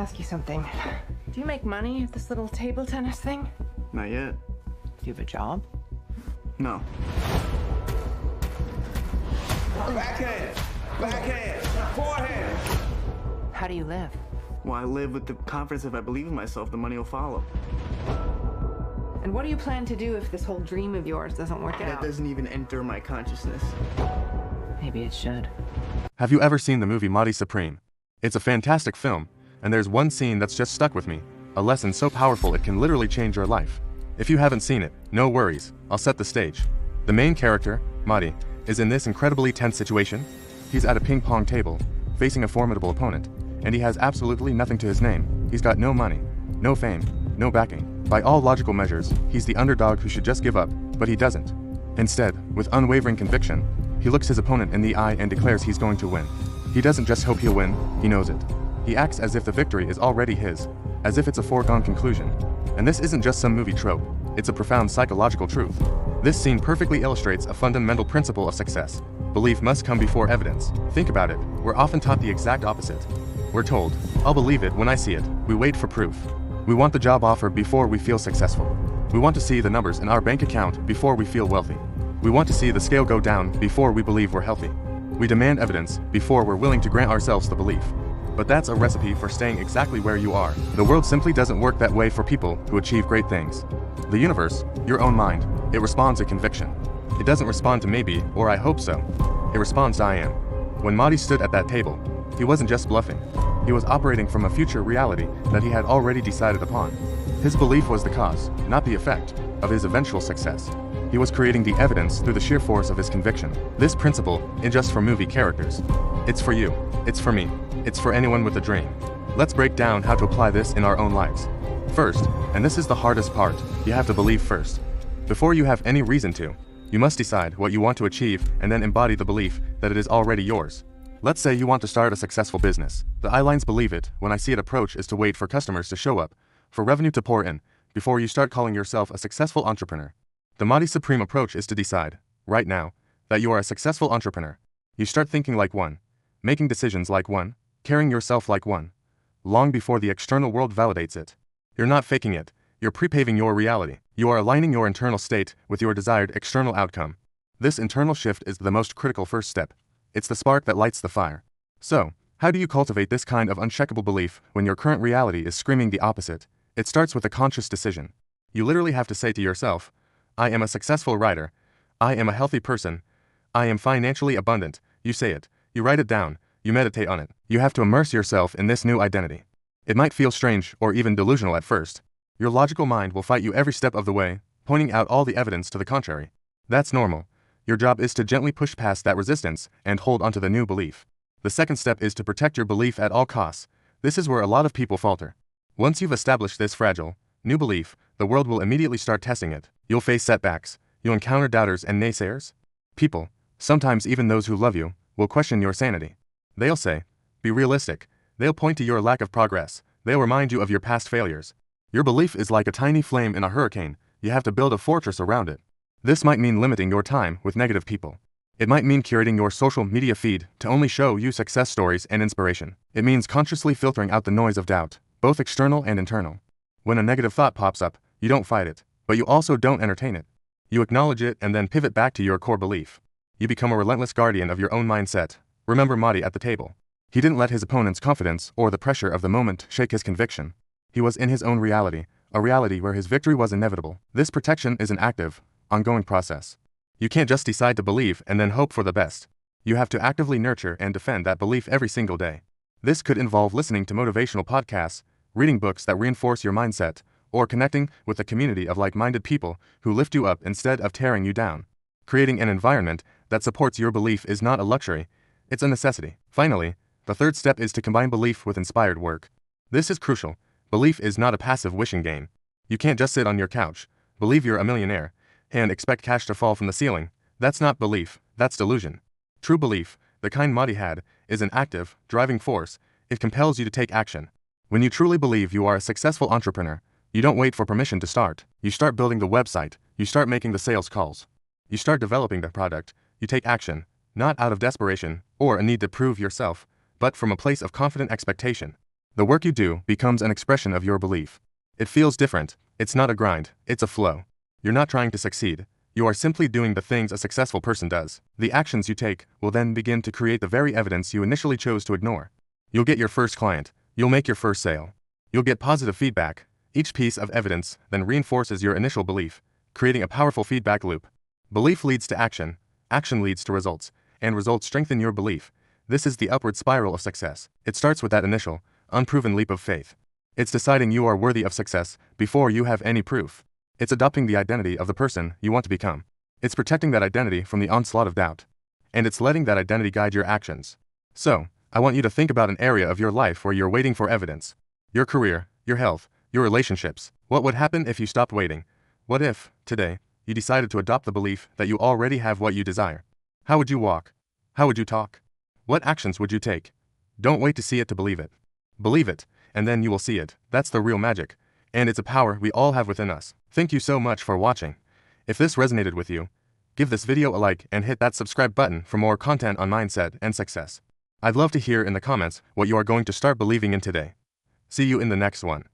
ask you something. Do you make money at this little table tennis thing? Not yet. Do you have a job? No. Backhand! Backhand! Forehand! How do you live? Well, I live with the confidence if I believe in myself, the money will follow. And what do you plan to do if this whole dream of yours doesn't work That out? doesn't even enter my consciousness. Maybe it should. Have you ever seen the movie Marty Supreme? It's a fantastic film, and there's one scene that's just stuck with me, a lesson so powerful it can literally change your life. If you haven't seen it, no worries, I'll set the stage. The main character, Marty, is in this incredibly tense situation. He's at a ping pong table, facing a formidable opponent, and he has absolutely nothing to his name. He's got no money, no fame, no backing. By all logical measures, he's the underdog who should just give up, but he doesn't. Instead, with unwavering conviction, he looks his opponent in the eye and declares he's going to win. He doesn't just hope he'll win, he knows it. He acts as if the victory is already his, as if it's a foregone conclusion. And this isn't just some movie trope, it's a profound psychological truth. This scene perfectly illustrates a fundamental principle of success. Belief must come before evidence. Think about it, we're often taught the exact opposite. We're told, I'll believe it when I see it. We wait for proof. We want the job offer before we feel successful. We want to see the numbers in our bank account before we feel wealthy. We want to see the scale go down before we believe we're healthy. We demand evidence before we're willing to grant ourselves the belief. But that's a recipe for staying exactly where you are. The world simply doesn't work that way for people who achieve great things. The universe, your own mind, it responds to conviction. It doesn't respond to maybe or I hope so. It responds to I am. When Marty stood at that table, he wasn't just bluffing. He was operating from a future reality that he had already decided upon. His belief was the cause, not the effect, of his eventual success. He was creating the evidence through the sheer force of his conviction. This principle isn't just for movie characters. It's for you. It's for me. It's for anyone with a dream. Let's break down how to apply this in our own lives. First, and this is the hardest part, you have to believe first. Before you have any reason to, you must decide what you want to achieve and then embody the belief that it is already yours. Let's say you want to start a successful business. The eyelines believe it when I see it approach is to wait for customers to show up, for revenue to pour in, before you start calling yourself a successful entrepreneur. The Marty Supreme approach is to decide, right now, that you are a successful entrepreneur. You start thinking like one, making decisions like one, carrying yourself like one, long before the external world validates it. You're not faking it, you're pre-paving your reality. You are aligning your internal state with your desired external outcome. This internal shift is the most critical first step. It's the spark that lights the fire. So, how do you cultivate this kind of uncheckable belief when your current reality is screaming the opposite? It starts with a conscious decision. You literally have to say to yourself, I am a successful writer. I am a healthy person. I am financially abundant. You say it. You write it down. You meditate on it. You have to immerse yourself in this new identity. It might feel strange or even delusional at first. Your logical mind will fight you every step of the way, pointing out all the evidence to the contrary. That's normal. Your job is to gently push past that resistance and hold onto the new belief. The second step is to protect your belief at all costs. This is where a lot of people falter. Once you've established this fragile, new belief, the world will immediately start testing it. You'll face setbacks. You'll encounter doubters and naysayers. People, sometimes even those who love you, will question your sanity. They'll say, be realistic. They'll point to your lack of progress. They'll remind you of your past failures. Your belief is like a tiny flame in a hurricane. You have to build a fortress around it. This might mean limiting your time with negative people. It might mean curating your social media feed to only show you success stories and inspiration. It means consciously filtering out the noise of doubt, both external and internal. When a negative thought pops up, you don't fight it, but you also don't entertain it. You acknowledge it and then pivot back to your core belief. You become a relentless guardian of your own mindset. Remember Marty at the table. He didn't let his opponent's confidence or the pressure of the moment shake his conviction. He was in his own reality, a reality where his victory was inevitable. This protection is an active, ongoing process. You can't just decide to believe and then hope for the best. You have to actively nurture and defend that belief every single day. This could involve listening to motivational podcasts, reading books that reinforce your mindset, or connecting with a community of like-minded people who lift you up instead of tearing you down. Creating an environment that supports your belief is not a luxury, it's a necessity. Finally, the third step is to combine belief with inspired work. This is crucial. Belief is not a passive wishing game. You can't just sit on your couch, believe you're a millionaire, and expect cash to fall from the ceiling. That's not belief, that's delusion. True belief, the kind Marty had, is an active, driving force. It compels you to take action. When you truly believe you are a successful entrepreneur, you don't wait for permission to start. You start building the website, you start making the sales calls. You start developing the product, you take action, not out of desperation or a need to prove yourself, but from a place of confident expectation. The work you do becomes an expression of your belief. It feels different. It's not a grind, it's a flow. You're not trying to succeed. You are simply doing the things a successful person does. The actions you take will then begin to create the very evidence you initially chose to ignore. You'll get your first client. You'll make your first sale. You'll get positive feedback. Each piece of evidence then reinforces your initial belief, creating a powerful feedback loop. Belief leads to action. Action leads to results. And results strengthen your belief. This is the upward spiral of success. It starts with that initial, unproven leap of faith. It's deciding you are worthy of success before you have any proof. It's adopting the identity of the person you want to become. It's protecting that identity from the onslaught of doubt. And it's letting that identity guide your actions. So, I want you to think about an area of your life where you're waiting for evidence. Your career, your health, your relationships. What would happen if you stopped waiting? What if, today, you decided to adopt the belief that you already have what you desire? How would you walk? How would you talk? What actions would you take? Don't wait to see it to believe it. Believe it, and then you will see it. That's the real magic. And it's a power we all have within us. Thank you so much for watching. If this resonated with you, give this video a like and hit that subscribe button for more content on mindset and success. I'd love to hear in the comments what you are going to start believing in today. See you in the next one.